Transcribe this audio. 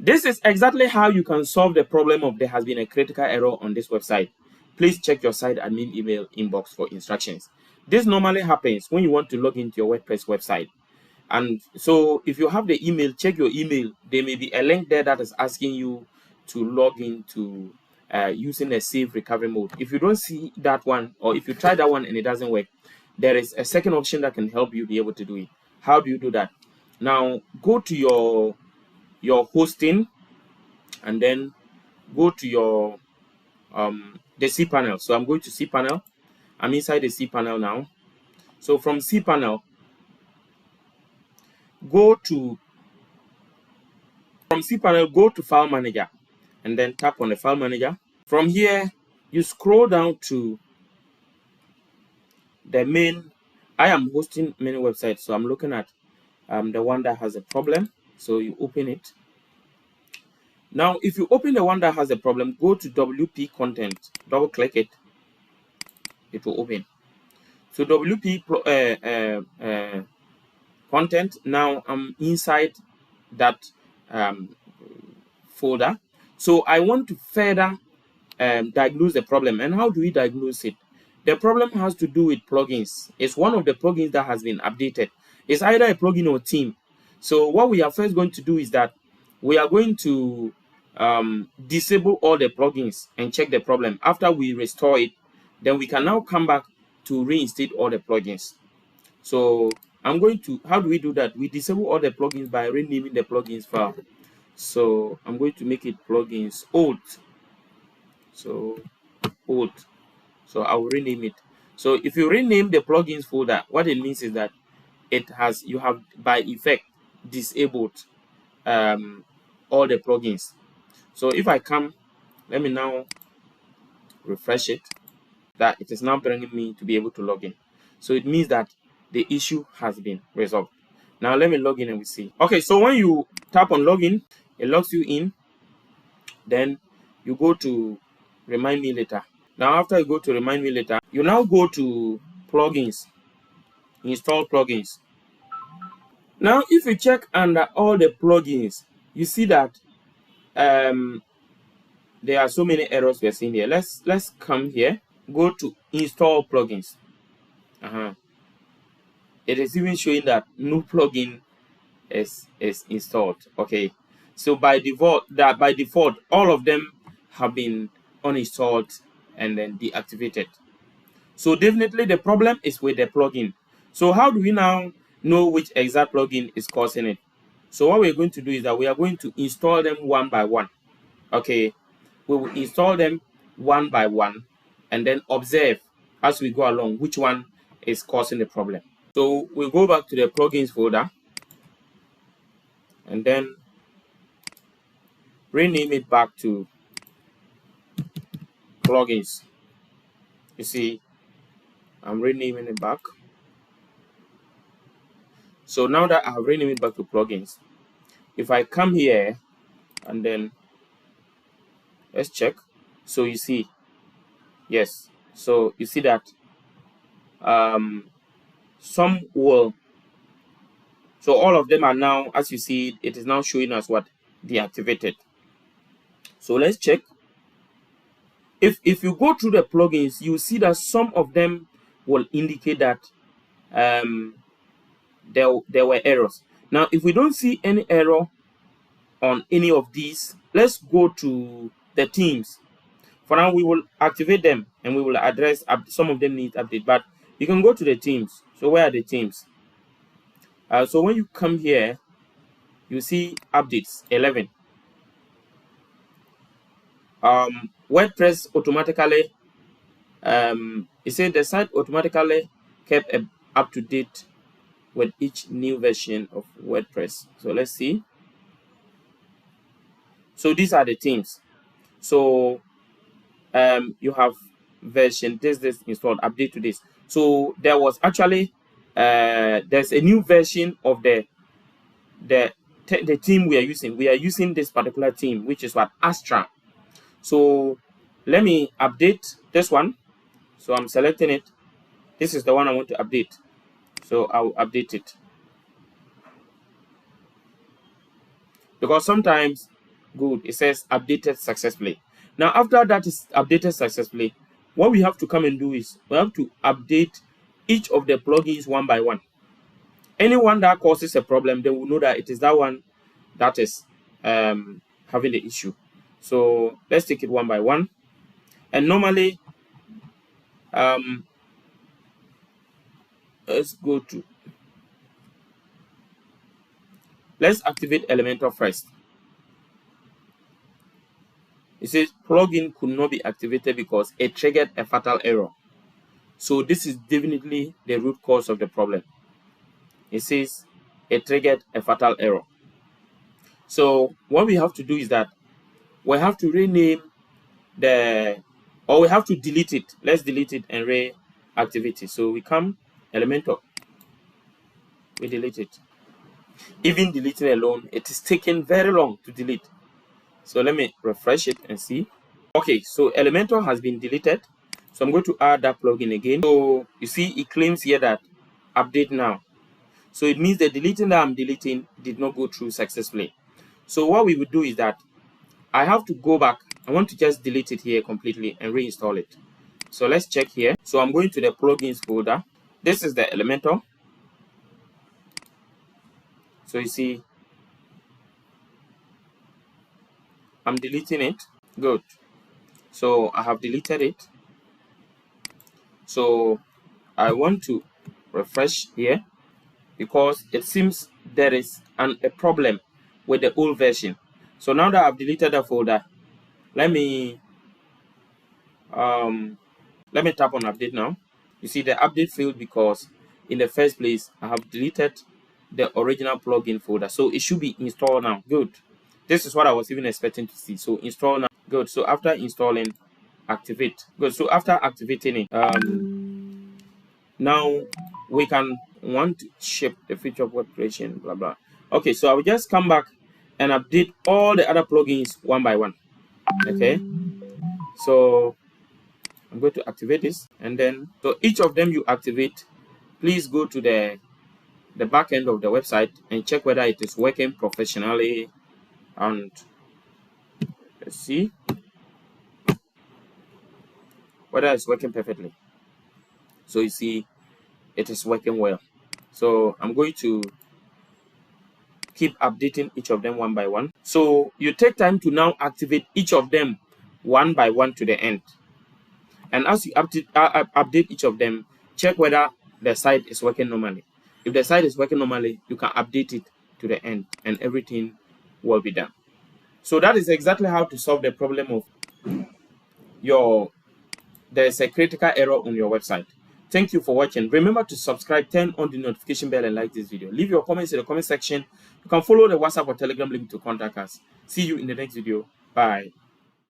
This is exactly how you can solve the problem of there has been a critical error on this website. Please check your site admin email inbox for instructions. This normally happens when you want to log into your WordPress website. And so if you have the email, check your email. There may be a link there that is asking you to log into using a safe recovery mode. If you don't see that one, or if you try that one and it doesn't work, there is a second option that can help you be able to do it. How do you do that? Now go to your hosting and then go to your the cPanel. So I'm going to cPanel. I'm inside the cPanel now. So from cPanel, go to File Manager and then tap on the File Manager. From here, you scroll down to the main. I am hosting many websites, so I'm looking at the one that has a problem. So you open it. Now, if you open the one that has a problem, go to WP Content, double click it, it will open. So WP Content, now I'm inside that folder. So I want to further diagnose the problem. And how do we diagnose it? The problem has to do with plugins. It's one of the plugins that has been updated. It's either a plugin or theme. So what we are first going to do is that we are going to disable all the plugins and check the problem. After we restore it, then we can now come back to reinstate all the plugins. So I'm going to, how do we do that? We disable all the plugins by renaming the plugins file. So I'm going to make it plugins old. So old. So I will rename it. So if you rename the plugins folder, what it means is that you have by effect disabled all the plugins. So if I come, let me now refresh it, that it is now bringing me to be able to log in. So it means that the issue has been resolved. Now let me log in and we see. Okay, so when you tap on login, it logs you in. Then you go to remind me later. Now after you go to remind me later, you now go to plugins, install plugins. Now if you check under all the plugins, you see that there are so many errors we're seeing here. Let's come here, go to install plugins. It is even showing that no plugin is installed. Okay, so by default all of them have been uninstalled and then deactivated. So definitely the problem is with the plugin. So how do we now know which exact plugin is causing it? So what we're going to do is that we are going to install them one by one. Okay, we will install them one by one and then observe as we go along which one is causing the problem. So we'll go back to the plugins folder and then rename it back to plugins. You see, I'm renaming it back. So now that I have renamed it back to plugins, if I come here and then let's check. So you see, yes. So you see that some will. So all of them are now, as you see, it is now showing us what deactivated. So let's check. If you go through the plugins, you see that some of them will indicate that there were errors. Now, if we don't see any error on any of these, let's go to the themes. For now, we will activate them and we will address some of them need update. But you can go to the themes. So where are the themes? So when you come here, you see updates 11. WordPress automatically, it said the site automatically kept up to date with each new version of WordPress. So let's see. So these are the themes. So you have version this installed, update to this. So there was actually there's a new version of the theme we are using. We are using this particular theme, which is what Astra. So let me update this one. So I'm selecting it. This is the one I want to update. So I'll update it. Because sometimes Good. It says updated successfully. Now, after that is updated successfully, what we have to come and do is we have to update each of the plugins one by one. Anyone that causes a problem, they will know that it is that one that is having the issue. So let's take it one by one. And normally, let's activate Elementor first. It says plugin could not be activated because it triggered a fatal error. So this is definitely the root cause of the problem. It says it triggered a fatal error. So what we have to do is that we have to rename we have to delete it. Let's delete it and reactivate it. So we come Elementor, we delete it. Even deleting alone, it is taking very long to delete. So let me refresh it and see. Okay, so Elementor has been deleted. So I'm going to add that plugin again. So you see, it claims here that update now. So it means the deleting that I'm deleting did not go through successfully. So what we would do is that I have to go back. I want to just delete it here completely and reinstall it. So let's check here. So I'm going to the plugins folder. This is the Elementor. So you see, I'm deleting it. Good. So I have deleted it. So I want to refresh here because it seems there is a problem with the old version. So now that I've deleted the folder, let me tap on update now. You see the update failed because in the first place I have deleted the original plugin folder. So it should be installed now. Good. This is what I was even expecting to see. So install now. Good. So after installing, activate. Good. So after activating it, now we can want to shape the feature of web creation, blah blah. Okay, so I will just come back and update all the other plugins one by one. Okay, so I'm going to activate this, and then so each of them you activate, please go to the back end of the website and check whether it is working professionally. And let's see whether it's working perfectly. So you see it is working well. So I'm going to keep updating each of them one by one. So you take time to now activate each of them one by one to the end. And as you update each of them, check whether the site is working normally. If the site is working normally, you can update it to the end and everything will be done. So that is exactly how to solve the problem of there's a critical error on your website. Thank you for watching. Remember to subscribe, turn on the notification bell, and like this video. Leave your comments in the comment section. You can follow the WhatsApp or Telegram link to contact us. See you in the next video. Bye.